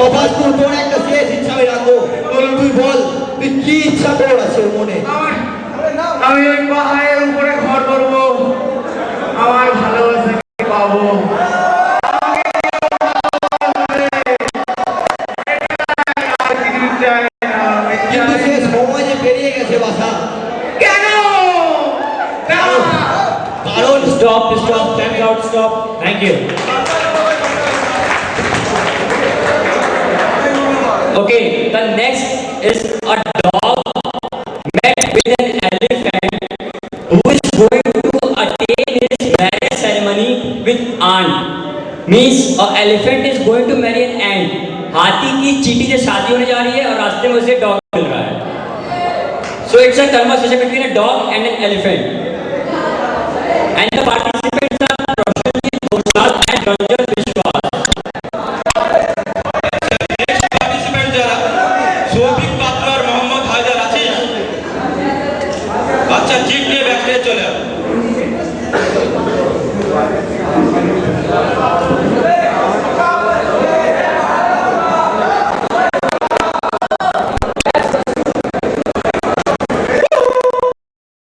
তফাৎপুর তোর একটা শেষ ইচ্ছা আমি রাখবো। তুই বল তুই কি ইচ্ছা তোর আছে মনে? আমি ওই পাহাড়ের উপরে ঘর করবো, আমার ভালোবাসাকে পাবো। কিন্তু সে সময় যে পেরিয়ে গেছে বাসা। কেন? কারণ Stop, stop, time out, stop. Thank you. Okay, the next is a dog met with an elephant who is going to attain his marriage ceremony with ant. Means a elephant is going to marry an ant. हाथी की चींटी से शादी होने जा रही है और रास्ते में उसे डॉग मिल रहा है. So it's a conversation between a dog and an elephant. And the participants are Roshni Ghoshal and Ranjan Vishwas. Next participant যারা সৌভিক পাত্র আর মোহাম্মদ হায়দার আছিস? আচ্ছা জিপ নিয়ে ব্যাক চলে আয়।